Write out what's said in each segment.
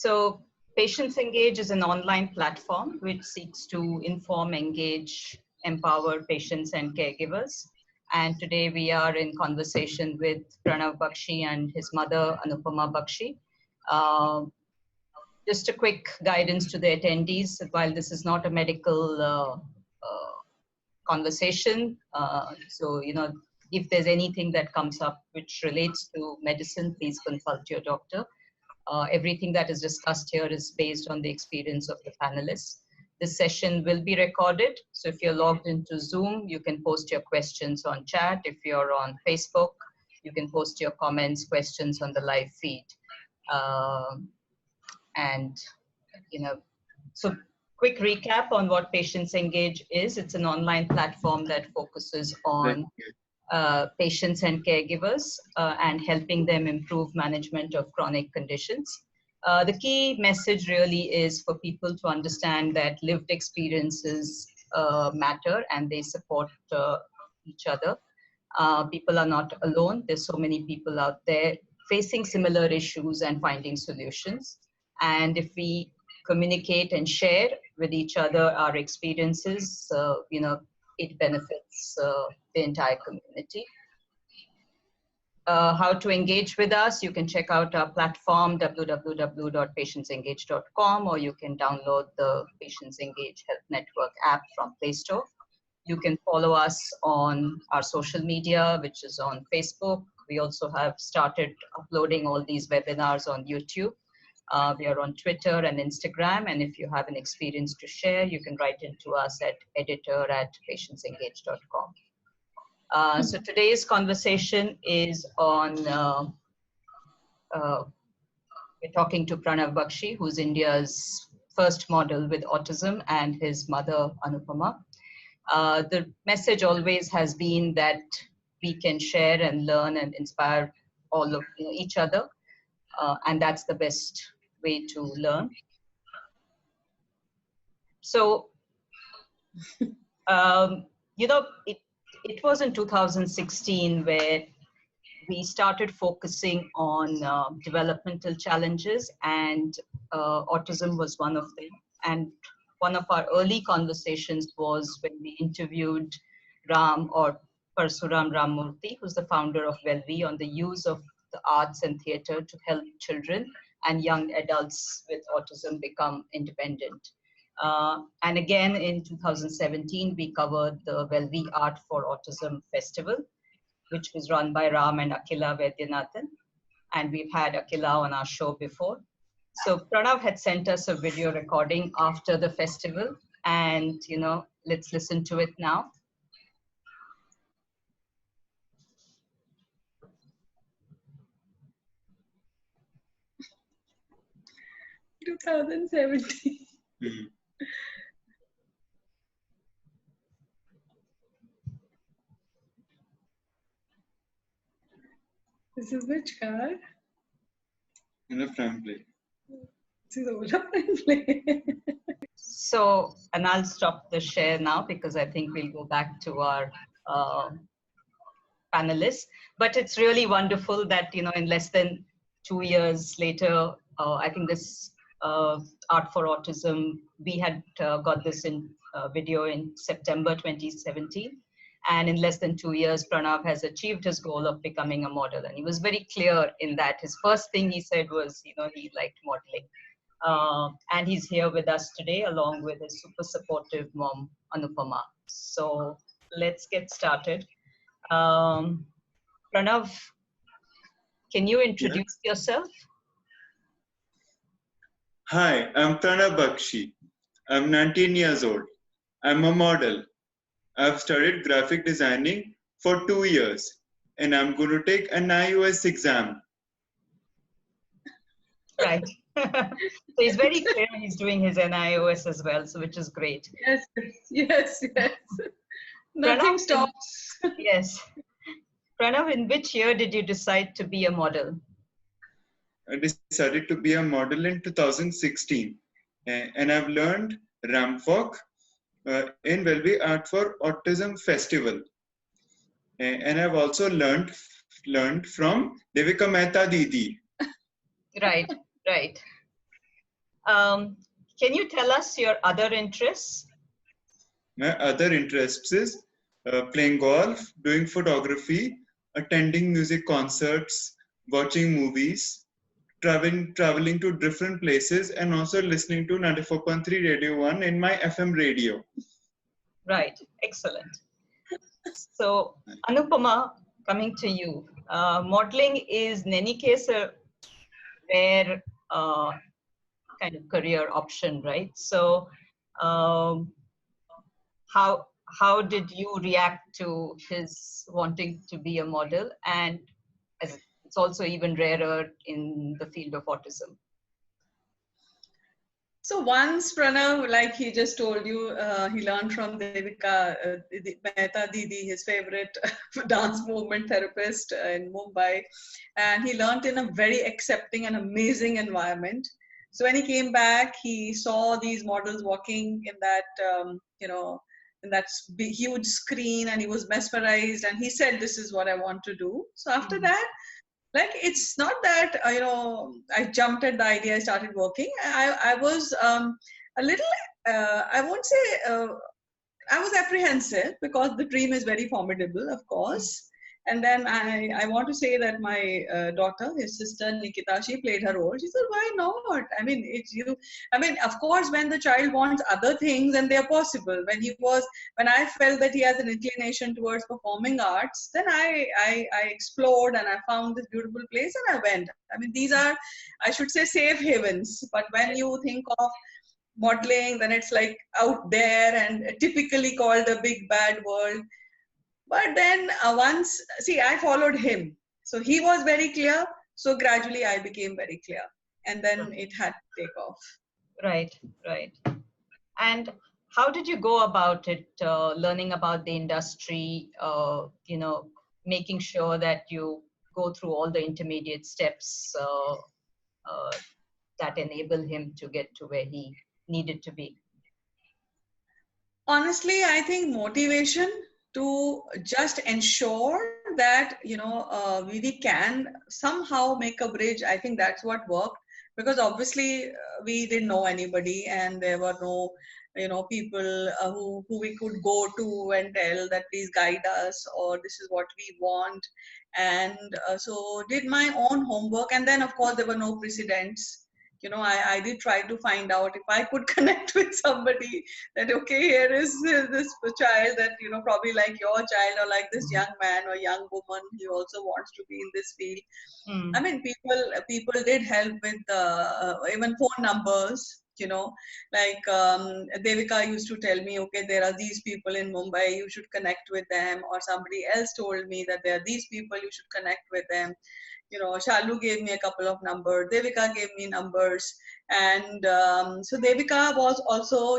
So Patients Engage is an online platform which seeks to inform, engage, empower patients and caregivers. And today we are in conversation with Pranav Bakhshi and his mother, Anupama Bakhshi. Just a quick guidance to the attendees, while this is not a medical conversation, so, if there's anything that comes up which relates to medicine, please consult your doctor. Everything that is discussed here is based on the experience of the panelists. This session will be recorded. So if you're logged into Zoom, you can post your questions on chat. If you're on Facebook, you can post your comments, questions on the live feed. So quick recap on what Patients Engage is. It's an online platform that focuses on patients and caregivers and helping them improve management of chronic conditions. The key message really is for people to understand that lived experiences matter and they support each other. People are not alone. There's so many people out there facing similar issues and finding solutions. And if we communicate and share with each other our experiences, it benefits the entire community. How to engage with us, you can check out our platform, www.patientsengage.com, or you can download the Patients Engage Health Network app from Play Store. You can follow us on our social media, which is on Facebook. We also have started uploading all these webinars on YouTube. We are on Twitter and Instagram, and if you have an experience to share, you can write into us at editor@patientsengage.com. So today's conversation is on, we're talking to Pranav Bakhshi, who's India's first model with autism, and his mother, Anupama. The message always has been that we can share and learn and inspire all of each other, and that's the best way to learn. So, it was in 2016 where we started focusing on developmental challenges, and autism was one of them. And one of our early conversations was when we interviewed Ram, or Parsuram Ramurthy, who's the founder of Wellbe, on the use of the arts and theater to help children and young adults with autism become independent. And again, in 2017, we covered the Wellbe Art for Autism Festival, which was run by Ram and Akila Vaidyanathan. And we've had Akila on our show before. So Pranav had sent us a video recording after the festival, and, let's listen to it now. This is which car? In the front plate. This is Ola front plate. So, and I'll stop the share now because I think we'll go back to our panelists. But it's really wonderful that, in less than 2 years later, I think this Art for Autism, we had got this in video in September 2017. And in less than 2 years, Pranav has achieved his goal of becoming a model. And he was very clear in that. His first thing he said was, he liked modeling. And he's here with us today, along with his super supportive mom, Anupama. So let's get started. Pranav, can you introduce yourself? Hi, I'm Pranav Bakhshi. I'm 19 years old. I'm a model. I've studied graphic designing for 2 years, and I'm going to take an iOS exam. Right. So he's very clear he's doing his NIOS as well, so which is great. Yes. Nothing Pranav, stops. Yes. Pranav, in which year did you decide to be a model? I decided to be a model in 2016, and I've learned ramp walk in Wellbe Art for Autism Festival, and I've also learned from Devika Mehta Didi. Right. Can you tell us your other interests? My other interests is playing golf, doing photography, attending music concerts, watching movies, traveling to different places, and also listening to 94.3 Radio 1 in my FM radio. Right, excellent. So, Anupama, coming to you, modeling is in any case a rare kind of career option, right? So, um, how did you react to his wanting to be a model, and as it's also even rarer in the field of autism? So once Pranav, like he just told you, he learned from Devika Mehta Didi, his favorite dance movement therapist in Mumbai, and he learned in a very accepting and amazing environment. So when he came back, he saw these models walking in that, in that huge screen, and he was mesmerized. And he said, "This is what I want to do." So after that, like it's not that I jumped at the idea, I started working. I was a little I won't say I was apprehensive because the dream is very formidable, of course. And then I want to say that my daughter, his sister Nikita, she played her role. She said, "Why not? I mean, it's you. I mean, of course, when the child wants other things, and they're possible. When I felt that he has an inclination towards performing arts, then I explored and I found this beautiful place and I went. I mean, these are, I should say, safe havens. But when you think of modeling, then it's like out there and typically called the big bad world. But then I followed him. So he was very clear. So gradually I became very clear. And then it had to take off. Right, right. And how did you go about it, learning about the industry, making sure that you go through all the intermediate steps that enable him to get to where he needed to be? Honestly, I think motivation to just ensure that we can somehow make a bridge. I think that's what worked, because obviously we didn't know anybody, and there were no people who we could go to and tell that please guide us, or this is what we want. And so did my own homework, and then of course there were no precedents. I did try to find out if I could connect with somebody, that okay, here is this child that probably like your child, or like this young man or young woman, he also wants to be in this field. I mean, people did help with even phone numbers. Like Devika used to tell me, okay, there are these people in Mumbai, you should connect with them. Or somebody else told me that there are these people, you should connect with them. Shalu gave me a couple of numbers, Devika gave me numbers. And so Devika was also,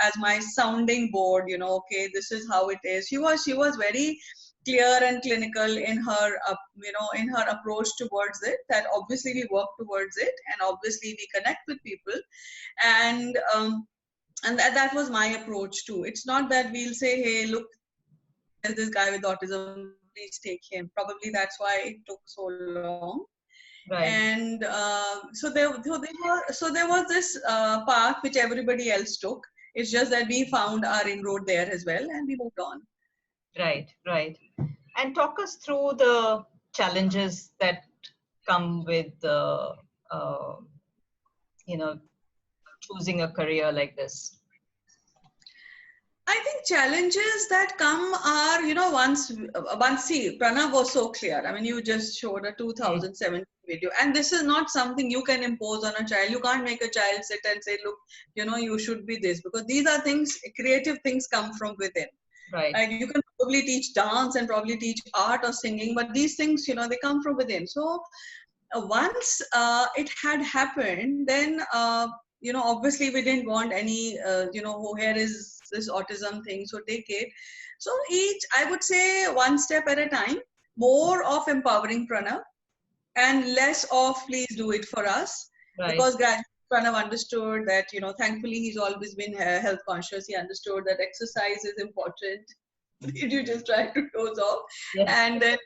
as my sounding board, okay, this is how it is. She was very clear and clinical in her, in her approach towards it, that obviously we work towards it, and obviously we connect with people. And that was my approach too. It's not that we'll say, hey, look, there's this guy with autism, please take him. Probably that's why it took so long. Right. And so there was this path which everybody else took. It's just that we found our inroad there as well, and we moved on. Right, right. And talk us through the challenges that come with choosing a career like this. I think challenges that come are, once see, Pranav was so clear. I mean, you just showed a 2017 video, and this is not something you can impose on a child. You can't make a child sit and say, look, you should be this, because these are things, creative things come from within. Right. Like you can probably teach dance and probably teach art or singing, but these things, they come from within. So once it had happened, then obviously we didn't want any, oh, here is this autism thing, so take it. So I would say one step at a time, more of empowering Pranav and less of please do it for us. Right. Because gradually Pranav understood that, thankfully he's always been health conscious. He understood that exercise is important. Did you just try to doze off? Yes. And then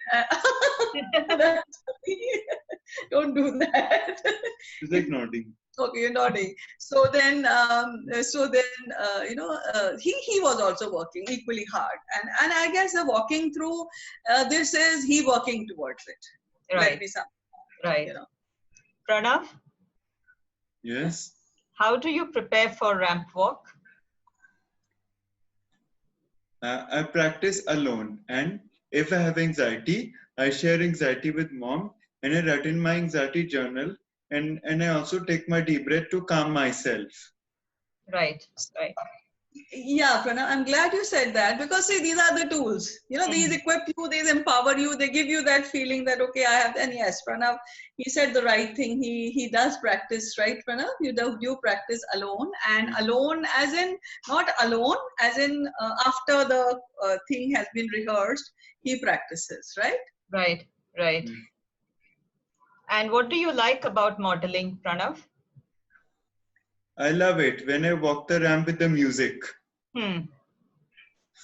don't do that. He's like nodding. Okay, you're nodding. He was also working equally hard, and I guess the walking through this is he working towards it. Let Right, me some, right. you know. Pranav, Yes. how do you prepare for ramp walk? I practice alone, and if I have anxiety, I share anxiety with mom, and I write in my anxiety journal, and I also take my deep breath to calm myself. Right, right. Yeah, Pranav, I'm glad you said that because see, these are the tools. You know, these equip you, these empower you, they give you that feeling that okay, I have. And yes, Pranav, he said the right thing. He does practice, right, Pranav? You practice alone, and alone as in not alone as in after the thing has been rehearsed, he practices, right? Right, right. And what do you like about modeling, Pranav? I love it when I walk the ramp with the music. Hmm.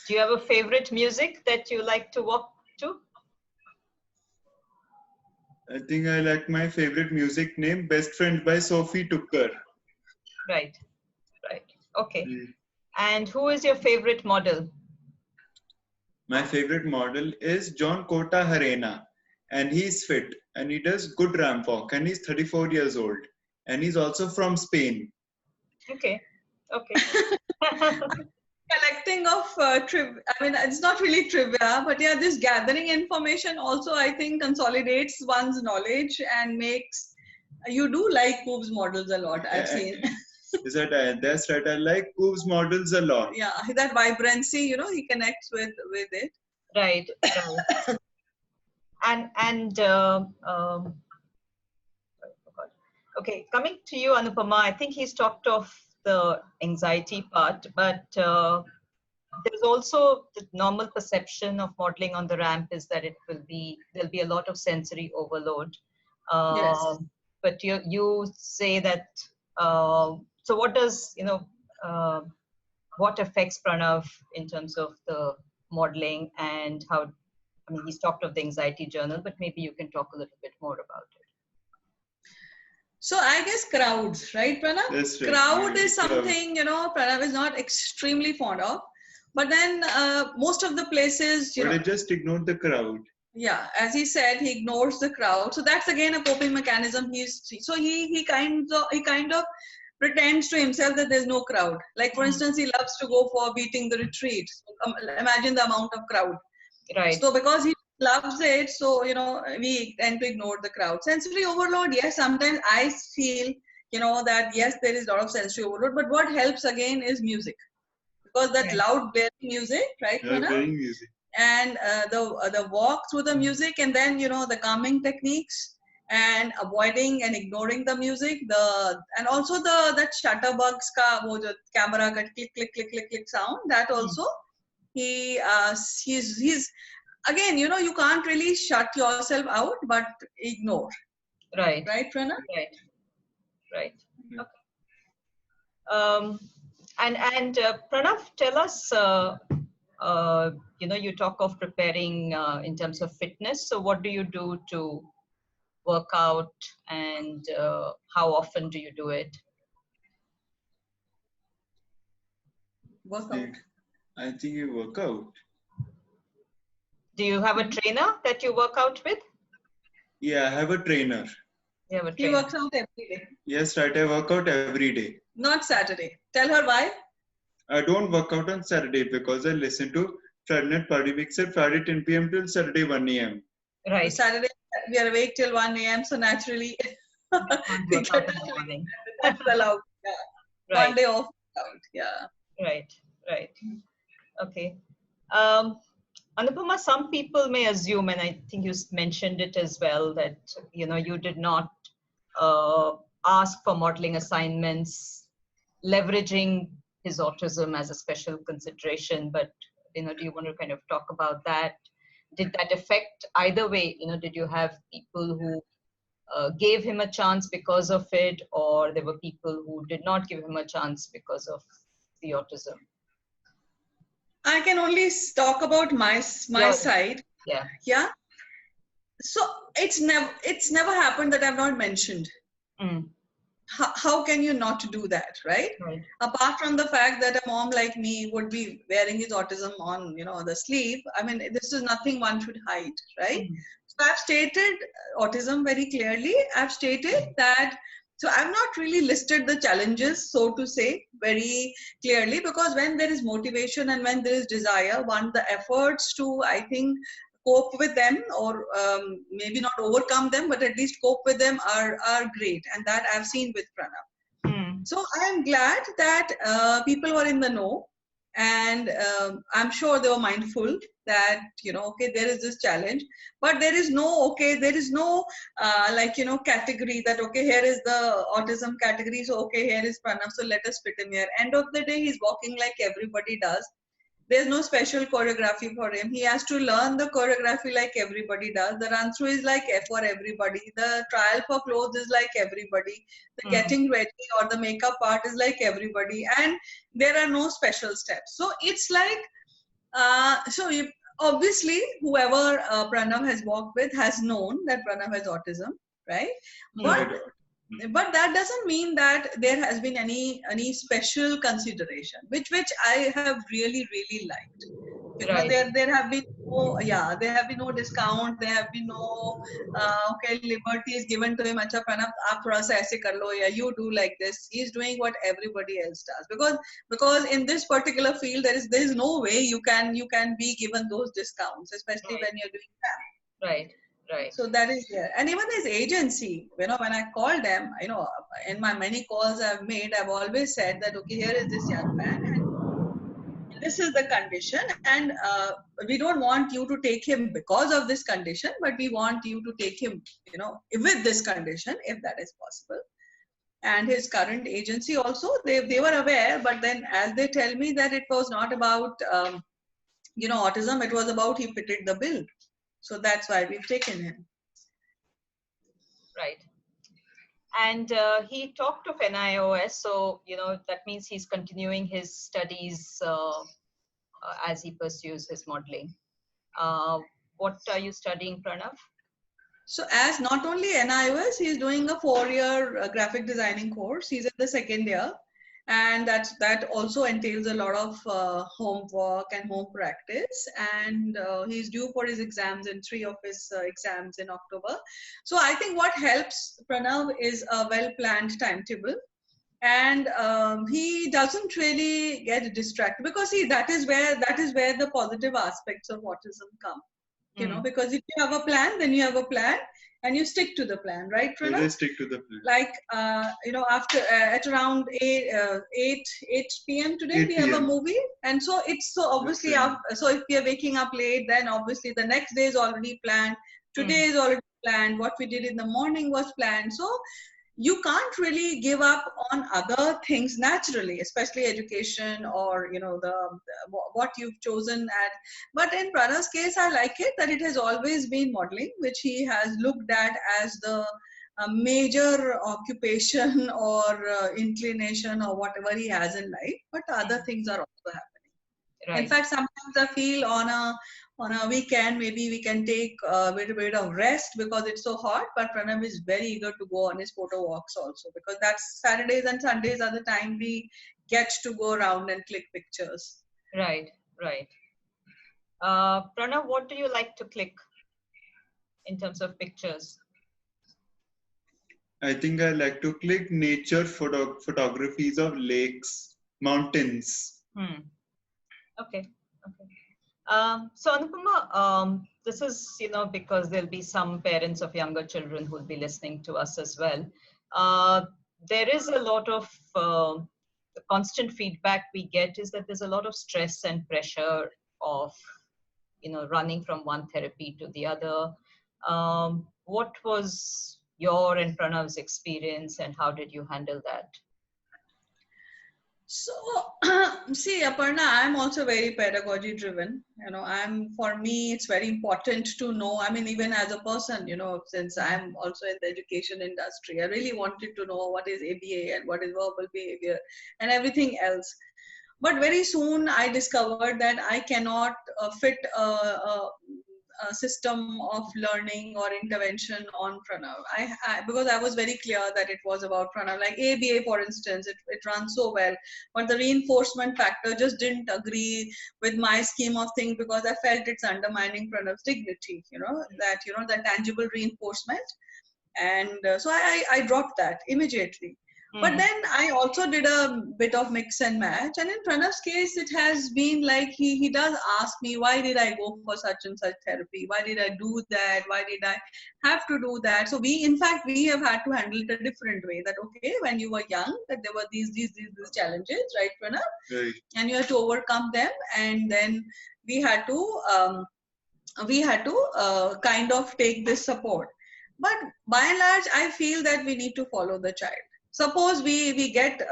Do you have a favorite music that you like to walk to? I think I like my favorite music name, Best Friends by Sophie Tucker. Right, right. Okay. And who is your favorite model? My favorite model is John Kota Harena, and he's fit and he does good ramp walk, and he's 34 years old, and he's also from Spain. Okay, okay. Collecting of I mean, it's not really trivia, but yeah, this gathering information also, I think, consolidates one's knowledge and makes you do like Coop's models a lot. I've seen. That's right. I like Coop's models a lot. Yeah, that vibrancy, you know, he connects with it. Right, right. And okay, coming to you, Anupama, I think he's talked of the anxiety part, but there's also the normal perception of modeling on the ramp is that there'll be a lot of sensory overload. Yes. But you say that, so what does, what affects Pranav in terms of the modeling and how, I mean, he's talked of the anxiety journal, but maybe you can talk a little bit more about it. So I guess crowds, right, Pranav? That's right. Crowd is something, Pranav is not extremely fond of. But then most of the places, But I just ignored the crowd. Yeah, as he said, he ignores the crowd. So that's again a coping mechanism. He kind of pretends to himself that there's no crowd. Like for instance, he loves to go for beating the retreat. Imagine the amount of crowd. Right. So because he loves it, so we tend to ignore the crowd. Sensory overload, yes. Sometimes I feel that yes, there is a lot of sensory overload. But what helps again is music, because that loud blaring music, right? Blaring music. And the walk through the music, and then the calming techniques and avoiding and ignoring the music, and also that shutterbugs ka wo jo camera ka click click click click click sound, that also he's again, you can't really shut yourself out, but ignore. Right. Right, Pranav? Right. Okay. And Pranav, tell us, you talk of preparing in terms of fitness. So what do you do to work out, and how often do you do it? Workout. I think you work out. Do you have a trainer that you work out with? Yeah, I have a trainer. You have a trainer. He works out every day. Yes, right. I work out every day. Not Saturday. Tell her why. I don't work out on Saturday because I listen to Friday Night Party Mix at Friday 10 p.m. till Saturday 1 a.m. Right. Saturday we are awake till 1 a.m. So naturally, we get that's allowed. Yeah. Right. 1 day off. Yeah. Right. Okay. Anupama, some people may assume, and I think you mentioned it as well, that you did not ask for modeling assignments, leveraging his autism as a special consideration. But do you want to kind of talk about that? Did that affect either way? Did you have people who gave him a chance because of it, or there were people who did not give him a chance because of the autism? I can only talk about my side. Yeah. So it's never happened that I've not mentioned. how can you not do that, right? Right. Apart from the fact that a mom like me would be wearing his autism on, the sleeve. I mean, this is nothing one should hide, right? Mm. So I've stated autism very clearly. I've stated that. So I've not really listed the challenges, so to say, very clearly, because when there is motivation and when there is desire, the efforts to, I think, cope with them, or maybe not overcome them, but at least cope with them are great. And that I've seen with Pranav. Mm. So I am glad that people were in the know, and I'm sure they were mindful that, okay, there is this challenge, but there is no category that, okay, here is the autism category, so okay, here is Pranav, so let us fit him here. End of the day, he's walking like everybody does. There's no special choreography for him. He has to learn the choreography like everybody does. The run through is like for everybody. The trial for clothes is like everybody. The getting ready or the makeup part is like everybody. And there are no special steps. So it's like, obviously, whoever Pranav has worked with has known that Pranav has autism, right? But that doesn't mean that there has been any special consideration, which I have really liked. Right. There have been no discount. There have been no okay, liberties given to him. Acha Pranav, aap thoda sa aise kar lo, ya you do like this. He's doing what everybody else does, because in this particular field there is no way you can be given those discounts, especially when you're doing that. Right. Right. So that is there. And even his agency, when I call them, in my many calls I've made, I've always said that, okay, here is this young man, and this is the condition, and we don't want you to take him because of this condition, but we want you to take him, with this condition, if that is possible. And his current agency also, they were aware, but then as they tell me that it was not about, autism, it was about he fitted the bill. So that's why we've taken him. Right. And he talked of NIOS, so that means he's continuing his studies as he pursues his modeling. What are you studying, Pranav? So as not only NIOS, he's doing a 4-year graphic designing course. He's in the second year. And that also entails a lot of homework and home practice, and he's due for his exams in 3 of his exams in October. So I think what helps Pranav is a well-planned timetable, and he doesn't really get distracted, because that is where the positive aspects of autism come. Because if you have a plan, then you have a plan, and you stick to the plan, right, Pranav? They stick to the plan. Like, after at around 8 p.m. today, 8 we have a PM. movie. And so it's so obviously, so if we are waking up late, then obviously the next day is already planned. Today is already planned. What we did in the morning was planned. So you can't really give up on other things naturally, especially education or what you've chosen at. But in Pranav's case, I like it that it has always been modeling, which he has looked at as the major occupation or inclination or whatever he has in life. But other things are also happening. Right. In fact, sometimes I feel on a weekend, maybe we can take a bit of rest because it's so hot. But Pranav is very eager to go on his photo walks also, because that's Saturdays and Sundays are the time we get to go around and click pictures. Right. Pranav, what do you like to click in terms of pictures? I think I like to click nature photographies of lakes, mountains. Okay. So Anupama, this is, because there'll be some parents of younger children who'll be listening to us as well. There is a lot of the constant feedback we get is that there's a lot of stress and pressure of, running from one therapy to the other. What was your and Pranav's experience, and how did you handle that? So, see, Aparna, I'm also very pedagogy driven. For me, it's very important to know. I mean, even as a person, since I'm also in the education industry, I really wanted to know what is ABA and what is verbal behavior and everything else. But very soon I discovered that I cannot fit system of learning or intervention on Pranav. Because I was very clear that it was about Pranav. Like ABA, for instance, it runs so well, but the reinforcement factor just didn't agree with my scheme of things because I felt it's undermining Pranav's dignity. That tangible reinforcement. And so I dropped that immediately. But then I also did a bit of mix and match, and in Pranav's case it has been like he does ask me, why did I go for such and such therapy, why did I do that, why did I have to do that. So we have had to handle it a different way, that okay, when you were young, that there were these challenges, right, Pranav? Right. And you had to overcome them, and then we had to kind of take this support. But by and large, I feel that we need to follow the child. Suppose we get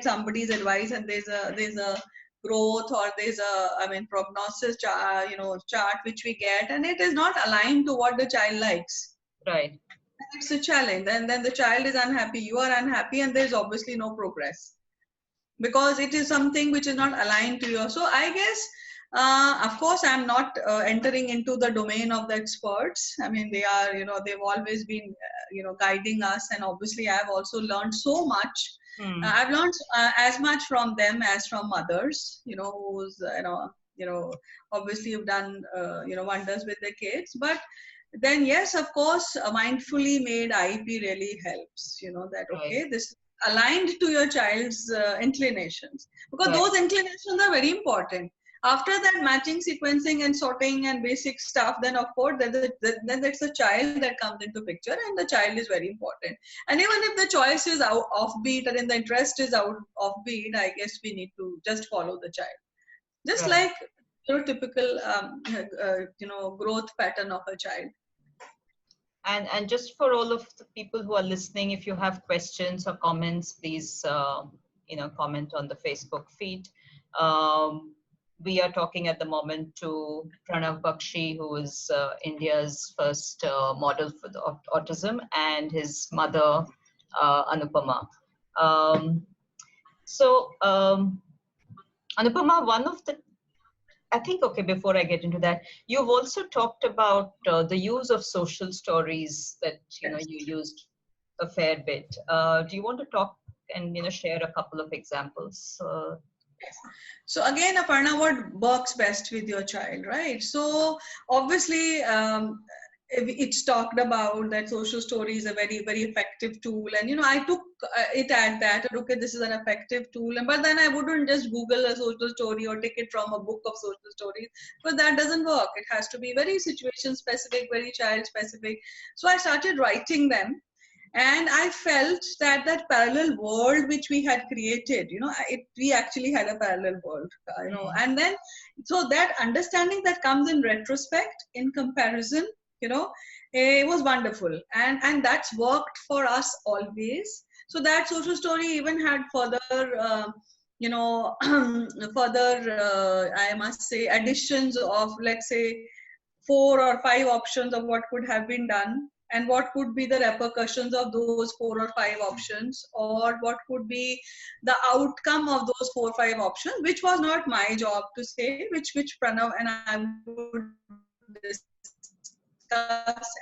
somebody's advice, and there's a growth, or there's a prognosis chart which we get, and it is not aligned to what the child likes. Right. It's a challenge. And then the child is unhappy, you are unhappy, and there's obviously no progress because it is something which is not aligned to you. So I guess, of course, I'm not entering into the domain of the experts. I mean, they are, they've always been, guiding us, and obviously I've also learned so much. I've learned as much from them as from others, who's, obviously have done, wonders with their kids. But then, yes, of course, a mindfully made IEP really helps, that, okay, this aligned to your child's inclinations, because those inclinations are very important. After that, matching, sequencing, and sorting and basic stuff, then of course then it's the child that comes into picture, and the child is very important. And even if the choice is offbeat, and in the interest is offbeat, I guess we need to just follow the child, just like typical growth pattern of a child. And just for all of the people who are listening, if you have questions or comments, please comment on the Facebook feed. We are talking at the moment to Pranav Bakhshi, who is India's first model for the autism, and his mother, Anupama. Anupama, one of the, I think, okay, before I get into that, you've also talked about the use of social stories that, you used a fair bit. Do you want to talk and, share a couple of examples? So again, Aparna, what works best with your child, right? So obviously, it's talked about that social story is a very, very effective tool. And, I took it at that, okay, this is an effective tool. But then I wouldn't just Google a social story or take it from a book of social stories, because that doesn't work. It has to be very situation specific, very child specific. So I started writing them. And I felt that parallel world which we had created, we actually had a parallel world, and then, so that understanding that comes in retrospect, in comparison, it was wonderful. And that's worked for us always. So that social story even had further, I must say, additions of, let's say, 4 or 5 options of what could have been done, and what could be the repercussions of those 4 or 5 options, or what could be the outcome of those 4 or 5 options, which was not my job to say, which Pranav and I would discuss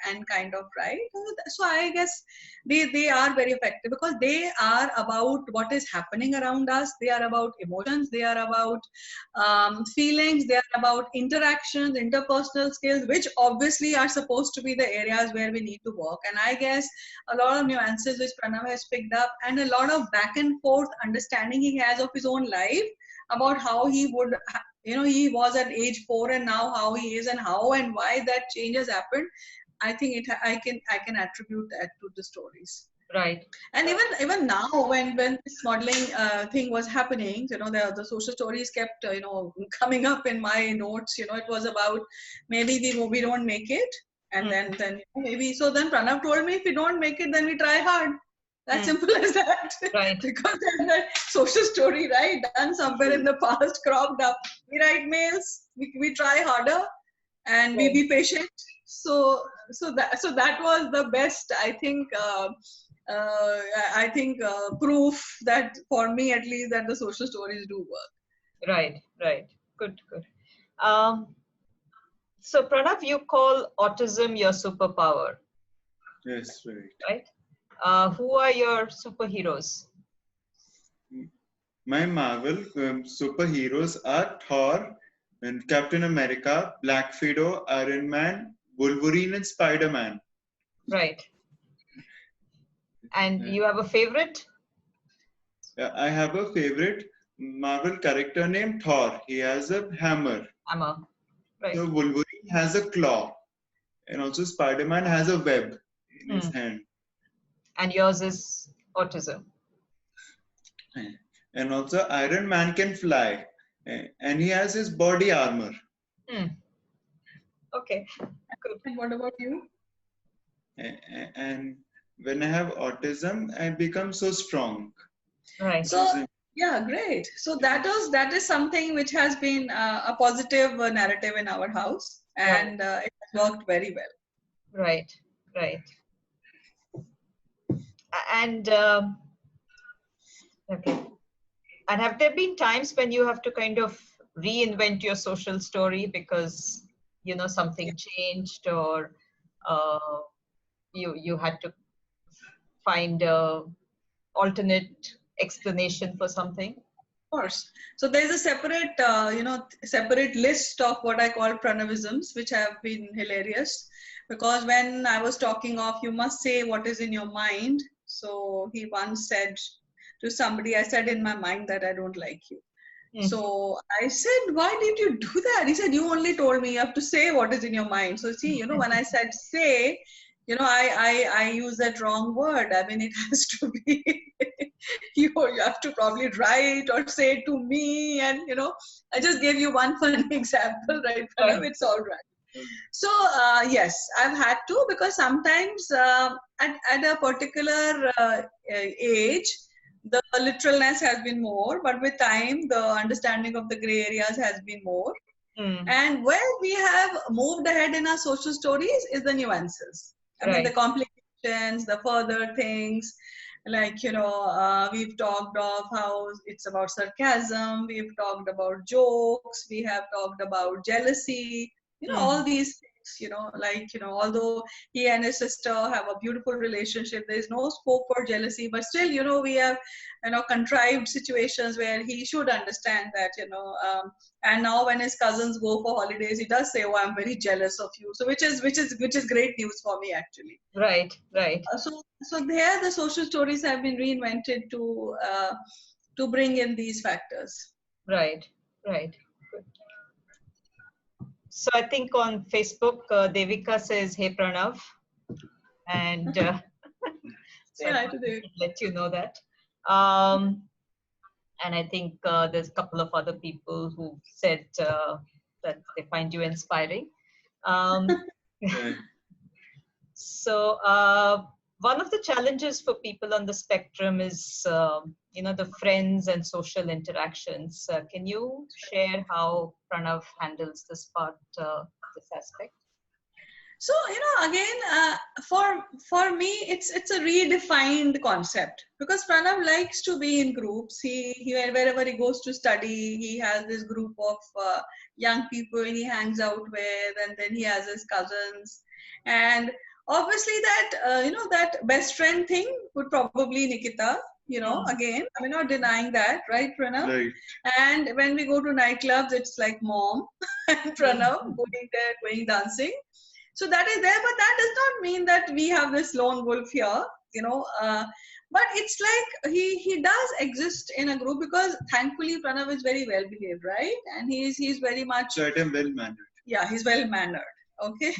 and kind of write. So I guess they are very effective, because they are about what is happening around us. They are about emotions. They are about feelings. They are about interactions, interpersonal skills, which obviously are supposed to be the areas where we need to work. And I guess a lot of nuances which Pranav has picked up, and a lot of back and forth understanding he has of his own life, about how he would, he was at age 4 and now how he is, and how and why that change has happened. I think I can attribute that to the stories. Right. And even now, when this modeling thing was happening, the social stories kept coming up in my notes. It was about, maybe we don't make it, and then maybe, so then Pranav told me, if we don't make it, then we try hard. That's simple as that. Right. Because then that social story, right, done somewhere in the past, cropped up. We write mails, we try harder, and we be patient. So that was the best, I think, proof that, for me at least, that the social stories do work. Right. Good. So Pranav, you call autism your superpower, Yes, right. right? Who are your superheroes? My Marvel superheroes are Thor and Captain America, Black Widow, Iron Man, Wolverine, and Spider-Man. Right. And Uh, you have a favorite? I have a favorite Marvel character named Thor. He has a hammer. Hammer. Right. So Wolverine has a claw, and also Spider-Man has a web in his Hmm. hand. And yours is autism. And also Iron Man can fly, and he has his body armor. Hmm. Okay. Good. And what about you? And when I have autism, I become so strong. Right. So yeah, great. So that is something which has been a positive narrative in our house, and it has worked very well. Right. Right. And okay. And have there been times when you have to kind of reinvent your social story because something changed, or you had to find a alternate explanation for something? Of course. So there's a separate, separate list of what I call Pranavisms, which have been hilarious. Because when I was talking of, you must say what is in your mind. So he once said to somebody, I said in my mind that I don't like you. So I said, why did you do that? He said, you only told me you have to say what is in your mind. So see, when I said say, I use that wrong word. I mean, it has to be, you have to probably write or say to me. And, I just gave you one funny example, right? It's all right. So, yes, I've had to, because sometimes at a particular age, the literalness has been more, but with time, the understanding of the gray areas has been more. And where we have moved ahead in our social stories is the nuances. I mean, the complications, the further things, like, we've talked of how it's about sarcasm, we've talked about jokes, we have talked about jealousy, all these things, although he and his sister have a beautiful relationship, there is no scope for jealousy, but still, we have, contrived situations where he should understand that, and now when his cousins go for holidays, he does say, oh, I'm very jealous of you. So which is great news for me, actually. Right. So there the social stories have been reinvented to bring in these factors. Right. Good. So I think on Facebook, Devika says, hey Pranav, and so Yeah, I thought I should let you know that. And I think there's a couple of other people who said that they find you inspiring. So one of the challenges for people on the spectrum is, the friends and social interactions. Can you share how Pranav handles this part, this aspect? So, again, for me, it's a redefined concept, because Pranav likes to be in groups. He wherever he goes to study, he has this group of young people he hangs out with, and then he has his cousins. And obviously that, that best friend thing would probably Nikita, again, I'm not denying that, right, Pranav? Right. And when we go to nightclubs, it's like mom and Pranav going there, going dancing. So that is there, but that does not mean that we have this lone wolf here, but it's like he does exist in a group, because thankfully Pranav is very well behaved, right? And he's very much certain well mannered. Yeah, he's well mannered. Okay,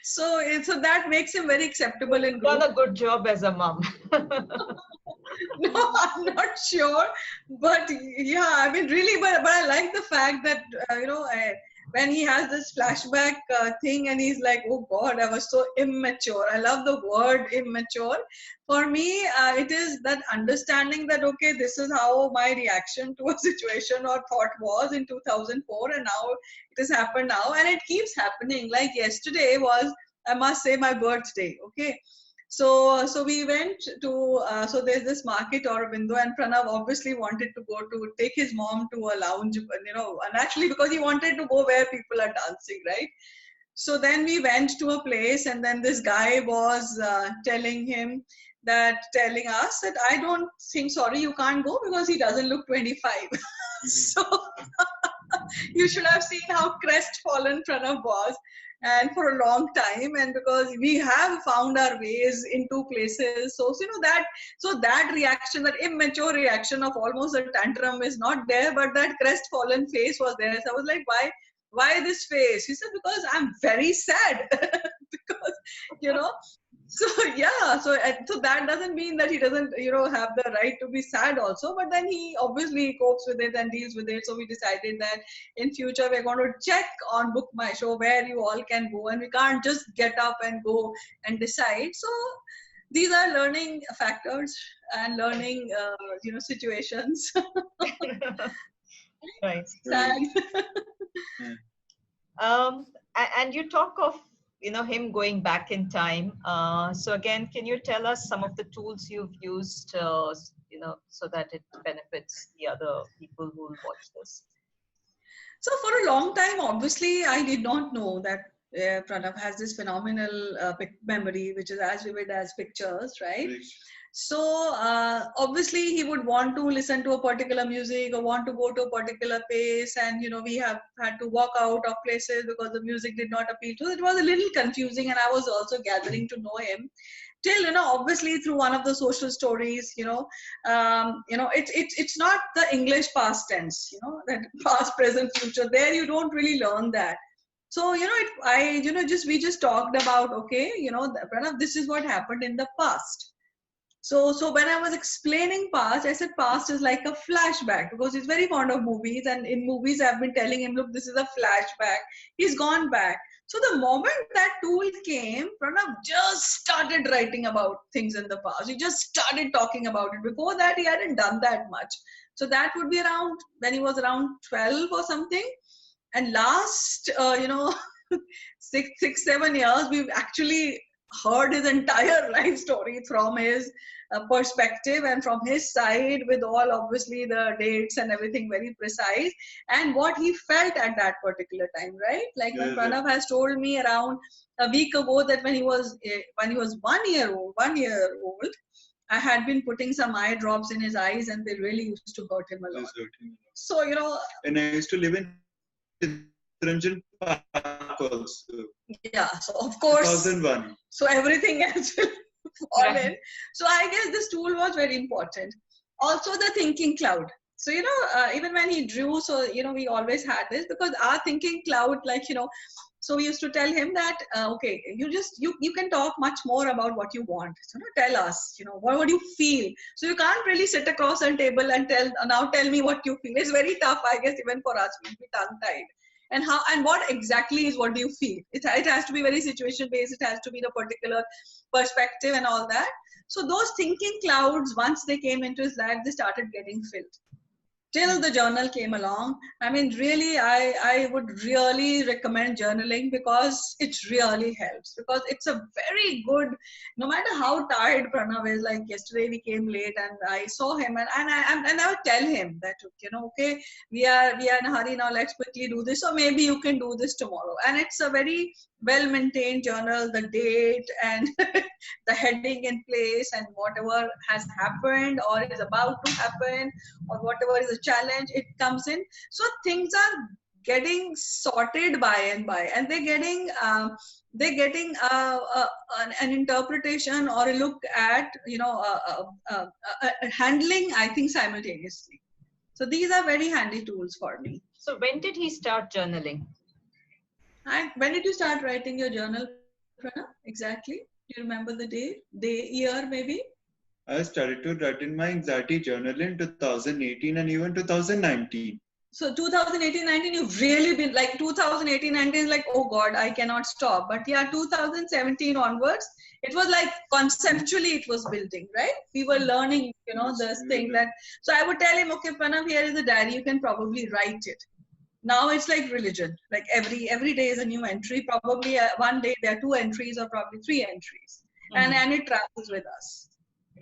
so that makes him very acceptable in group. Done a good job as a mom. No, I'm not sure, but yeah, I mean, really, but I like the fact that when he has this flashback thing, and he's like, oh God, I was so immature. I love the word immature. For me, it is that understanding that, okay, this is how my reaction to a situation or thought was in 2004, and now it has happened now, and it keeps happening. Like yesterday was, I must say, my birthday. Okay. So we went to so there's this market or window, and Pranav obviously wanted to go to take his mom to a lounge, and actually because he wanted to go where people are dancing, right? So then we went to a place, and then this guy was telling us that I don't think, sorry, you can't go because he doesn't look 25. So you should have seen how crestfallen Pranav was, and for a long time, and because we have found our ways into places, so that reaction, that immature reaction of almost a tantrum is not there, but that crestfallen face was there. So I was like, why this face? He said, because I'm very sad. Because you know so yeah, so that doesn't mean that he doesn't have the right to be sad also, but then he obviously copes with it and deals with it. So we decided that in future we're going to check on Book My Show where you all can go, and we can't just get up and go and decide. So these are learning factors and learning situations. Right. Sad. And you talk of him going back in time. So again, can you tell us some of the tools you've used, so that it benefits the other people who will watch this? So for a long time, obviously, I did not know that Pranav has this phenomenal memory, which is as vivid as pictures, right? So obviously, he would want to listen to a particular music or want to go to a particular place, and we have had to walk out of places because the music did not appeal to. It was a little confusing, and I was also gathering to know him. Till obviously through one of the social stories, it's not the English past tense, that past, present, future. There you don't really learn that. So we just talked about, okay, Pranav, this is what happened in the past. So when I was explaining past, I said past is like a flashback, because he's very fond of movies, and in movies I've been telling him, look, this is a flashback. He's gone back. So the moment that tool came, Pranav just started writing about things in the past. He just started talking about it. Before that, he hadn't done that much. So that would be around when he was around 12 or something. And last, 6-7 years, we've actually heard his entire life story from his perspective and from his side, with all obviously the dates and everything very precise, and what he felt at that particular time, right? Like when Pranav has told me around a week ago that when he was 1 year old, I had been putting some eye drops in his eyes, and they really used to hurt him a lot. So and I used to live in Ranjan Park also. Yeah, so of course 2001. So everything else will fall in. So I guess this tool was very important. Also the thinking cloud. So even when he drew, so we always had this, because our thinking cloud, so we used to tell him that okay, you can talk much more about what you want. So tell us, what would you feel? So you can't really sit across a table and tell me what you feel. It's very tough, I guess, even for us. We'll be tongue tied. And what exactly is, what do you feel? It has to be very situation based. It has to be the particular perspective and all that. So those thinking clouds, once they came into his life, they started getting filled. Till the journal came along. I mean, really, I would really recommend journaling, because it really helps. Because it's a very good, no matter how tired Pranav is, like yesterday we came late and I saw him, and I would tell him that, okay, we are in a hurry now, let's quickly do this, or maybe you can do this tomorrow. And it's a very well-maintained journal, the date and the heading in place, and whatever has happened or is about to happen, or whatever is a challenge, it comes in. So things are getting sorted by and by, and they're getting an interpretation or a look at handling, I think, simultaneously. So these are very handy tools for me. So when did he start journaling? And when did you start writing your journal, Pranav? Exactly? Do you remember the day, year, maybe? I started to write in my anxiety journal in 2018 and even 2019. So 2018-19, you've really been like 2018-19 is like, oh God, I cannot stop. But yeah, 2017 onwards, it was like conceptually it was building, right? We were learning, this thing that. So I would tell him, okay, Pranav, here is a diary. You can probably write it. Now it's like religion. Like every day is a new entry. Probably one day there are 2 entries or probably 3 entries. and it travels with us.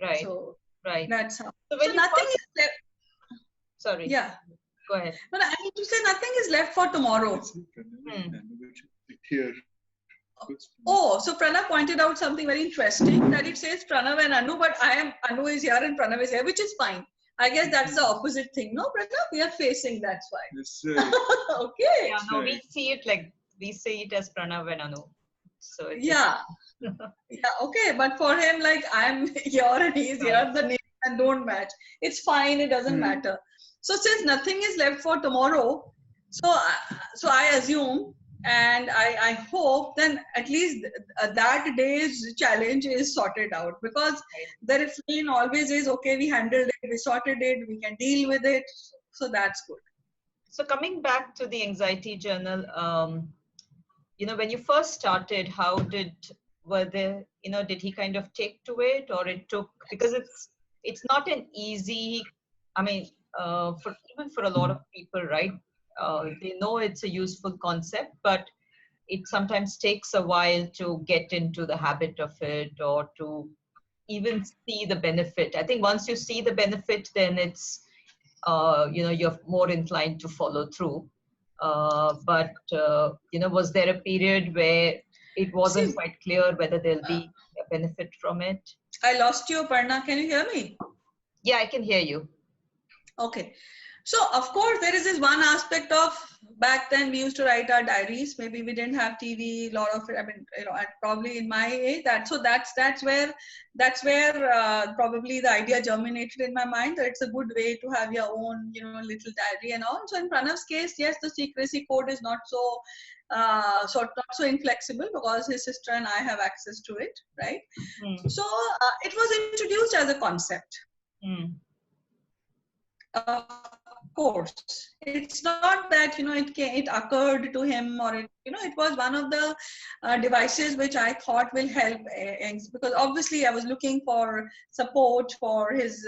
Right. So Right. that's how. So when So you nothing first, is left. sorry. Yeah. Go ahead. But I need to say nothing is left for tomorrow. Here. Oh, so Pranav pointed out something very interesting, that it says Pranav and Anu, but Anu is here and Pranav is here, which is fine. I guess that's the opposite thing. No, Pranav, we are facing, that's why. Yes, right. Okay. Yeah, no, we Right. see it like, we say it as Pranav and Anu. So it's Yeah. Yeah, okay. But for him, like, I'm here and he's here, Right. the names don't match. It's fine, it doesn't matter. So since nothing is left for tomorrow, so I assume and I hope then at least that day's challenge is sorted out, because the refrain always is, okay, we handled it, we sorted it, we can deal with it. So that's good. So coming back to the anxiety journal, you know, when you first started, how did did he kind of take to it, or it took, because it's not an easy, I mean, for a lot of people, right? They know it's a useful concept, but it sometimes takes a while to get into the habit of it, or to even see the benefit. I think once you see the benefit, then it's you're more inclined to follow through. Was there a period where it wasn't See, quite clear whether there'll be a benefit from it? I lost you, Parna. Can you hear me? Yeah, I can hear you. Okay. So of course there is this one aspect of, back then we used to write our diaries. Maybe we didn't have TV. A lot of it. I mean, and probably in my age, that's where probably the idea germinated in my mind that it's a good way to have your own little diary and all. So in Pranav's case, yes, the secrecy code is not so not so inflexible, because his sister and I have access to it, right? So it was introduced as a concept. Of course, it's not that it occurred to him, or it was one of the devices which I thought will help, because obviously I was looking for support for his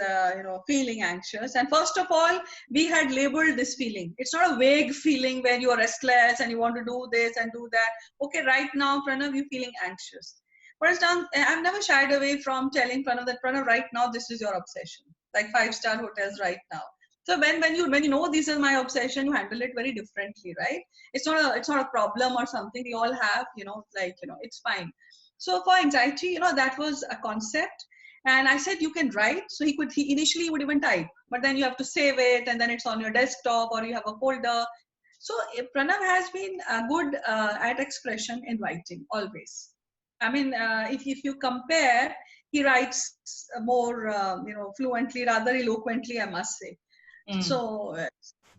feeling anxious. And first of all, we had labeled this feeling. It's not a vague feeling where you are restless and you want to do this and do that. Okay, right now, Pranav, you're feeling anxious. For instance, I've never shied away from telling Pranav that, Pranav, right now this is your obsession, like 5-star hotels right now. So when you know this is my obsession, you handle it very differently, right? It's not a problem or something we all have, it's fine. So for anxiety, that was a concept. And I said, you can write. So he initially would even type, but then you have to save it, and then it's on your desktop, or you have a folder. So Pranav has been good at expression in writing always. I mean, if you compare, he writes more, fluently, rather eloquently, I must say. So,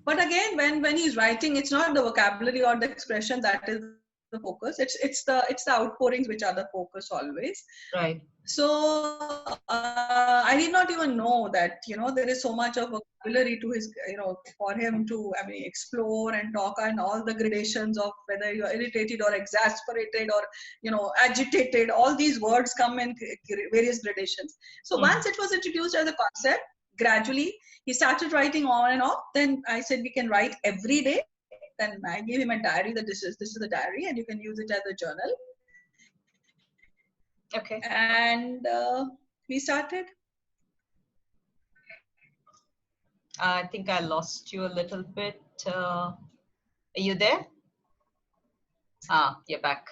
but again, when he's writing, it's not the vocabulary or the expression that is the focus. It's the outpourings which are the focus always. Right. So I did not even know that there is so much of vocabulary to his for him to explore and talk, and all the gradations of whether you're irritated or exasperated or agitated. All these words come in various gradations. So once it was introduced as a concept, gradually he started writing on and off. Then I said we can write every day. Then I gave him a diary, that this is the diary, and you can use it as a journal. Okay. And we started. I think I lost you a little bit. Are you there? You're back.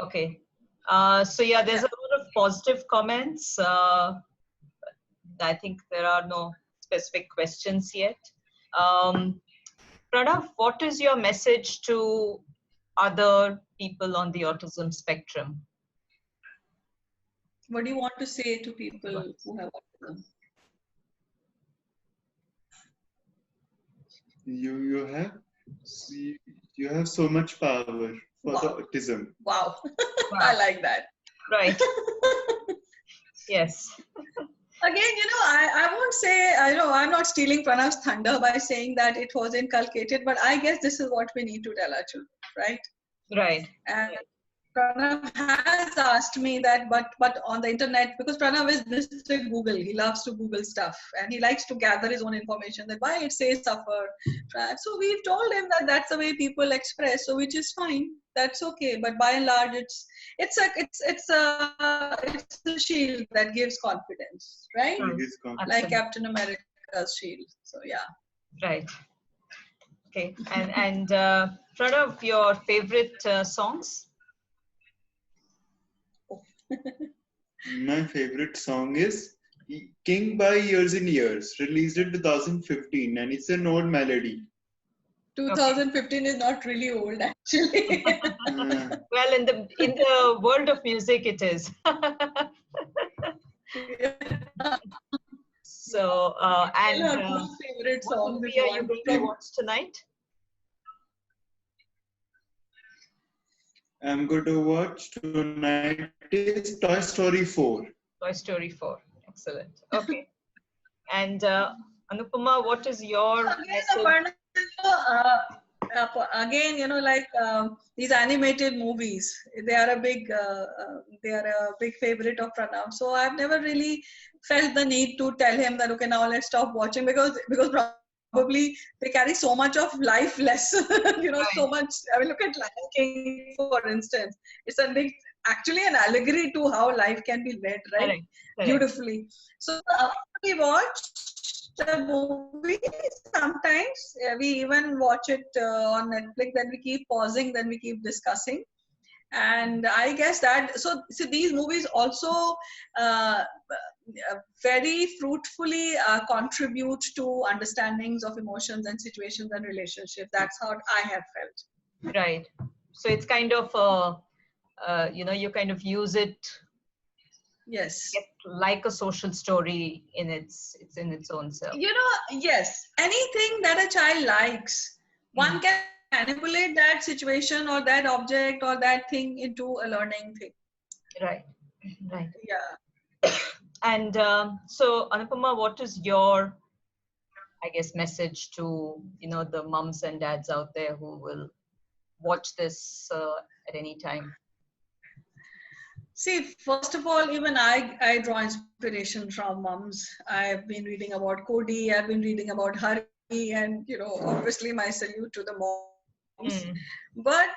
Okay. So yeah, there's a lot of positive comments. I think there are no specific questions yet. Pranav, what is your message to other people on the autism spectrum? What do you want to say to people who have autism? You have so much power for the autism. Wow. I like that. Right. Yes. Again, I won't say, I'm not stealing Pranav's thunder by saying that it was inculcated, but I guess this is what we need to tell our children, right? Right. And Pranav has asked me that, but on the internet, because Pranav is Mr. Google, he loves to Google stuff and he likes to gather his own information that why it says suffer. So we've told him that that's the way people express, so which is fine, that's okay. But by and large, it's a shield that gives confidence, right? Like Captain America's shield. So yeah. Right. Okay. And Pranav, your favorite songs? My favorite song is King by Years and Years, released in 2015, and it's an old melody. 2015 is not really old, actually. Well, in the world of music, it is. So, and favorite what song movie are you going to watch tonight? I'm going to watch tonight is Toy Story 4. Toy Story 4. Excellent. Okay. And Anupama, what is your message? Again, like these animated movies, they are a big favorite of Pranav. So I've never really felt the need to tell him that okay, now let's stop watching, because probably they carry so much of life lesson, so much. I mean, look at Lion King, for instance. It's actually an allegory to how life can be led, right? Correct. Beautifully. So after we watch the movie, sometimes we even watch it on Netflix, then we keep pausing, then we keep discussing. And I guess that, so these movies also very fruitfully contribute to understandings of emotions and situations and relationships. That's how I have felt. Right. So it's kind of, you kind of use it. Yes. Like a social story in it's in its own self. Yes. Anything that a child likes, one can manipulate that situation or that object or that thing into a learning thing. Right. Yeah. And so, Anupama, what is your, I guess, message to the mums and dads out there who will watch this at any time? See, first of all, even I draw inspiration from mums. I've been reading about Cody, I've been reading about Hari, and obviously my salute to the moms. But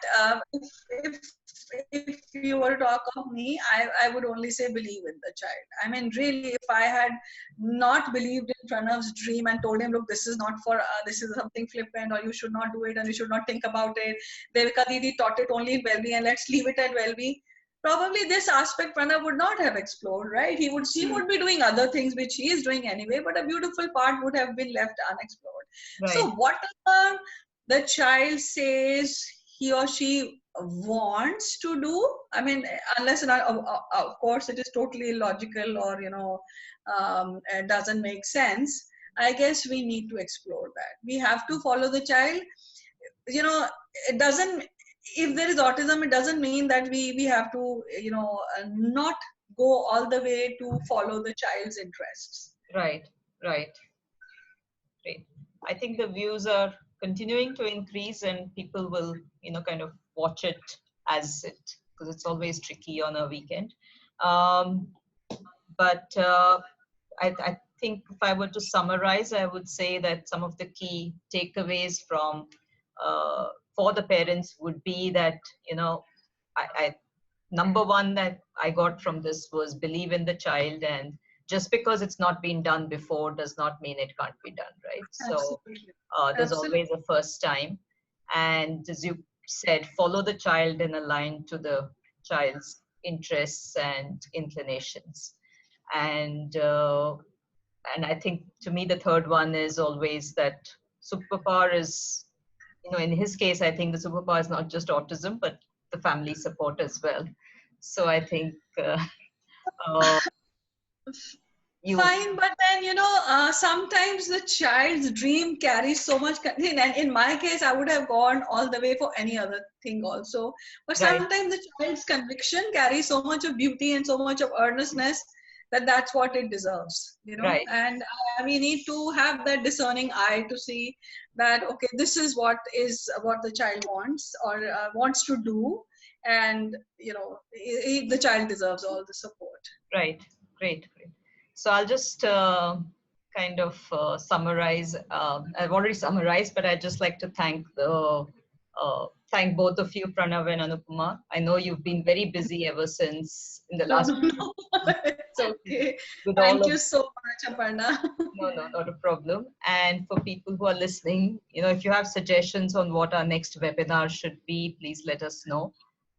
if you were to talk of me, I would only say believe in the child. I mean, really, if I had not believed in Pranav's dream and told him, look, this is not for, this is something flippant, or you should not do it and you should not think about it. Devika Didi taught it only in Welby and let's leave it at Welby. Probably this aspect Pranav would not have explored, right? He would be doing other things which he is doing anyway, but a beautiful part would have been left unexplored. Right. So whatever the child says he or she wants to do, I mean, unless of course it is totally illogical or it doesn't make sense, I guess we need to explore that. We have to follow the child. It doesn't, if there is autism, it doesn't mean that we have to not go all the way to follow the child's interests. Right. Great. I think the views are continuing to increase and people will kind of watch it as it, because it's always tricky on a weekend. But I think if I were to summarize, I would say that some of the key takeaways from for the parents would be that number one that I got from this was believe in the child, and just because it's not been done before does not mean it can't be done, right? Absolutely. So there's always a first time, and as you said, follow the child and align to the child's interests and inclinations. And I think to me the third one is always that superpower is, in his case, I think the superpower is not just autism, but the family support as well. So I think fine, but then sometimes the child's dream carries so much, and in my case I would have gone all the way for any other thing also, but sometimes the child's conviction carries so much of beauty and so much of earnestness that's what it deserves, Right. And we need to have that discerning eye to see that okay, this is what the child wants or wants to do, and the child deserves all the support. Right. Great. Great. So I'll just kind of summarize. I've already summarized, but I'd just like to thank both of you, Pranav and Anupama. I know you've been very busy ever since in the No, last no, no. It's okay. with all Thank of you so much, Aparna. no, no, not a problem. And for people who are listening, if you have suggestions on what our next webinar should be, please let us know.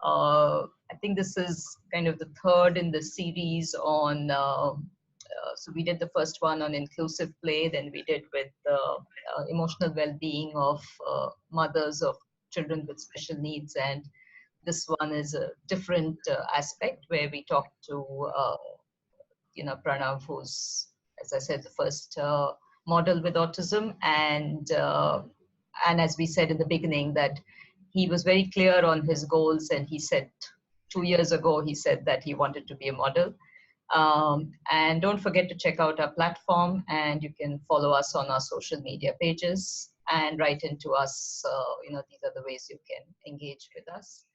I think this is kind of the third in the series on, so we did the first one on inclusive play, then we did with emotional well-being of mothers of children with special needs. And this one is a different aspect where we talk to Pranav, who's, as I said, the first model with autism, and as we said in the beginning, that he was very clear on his goals, and he said 2 years ago he said that he wanted to be a model. And don't forget to check out our platform, and you can follow us on our social media pages and write into us. These are the ways you can engage with us.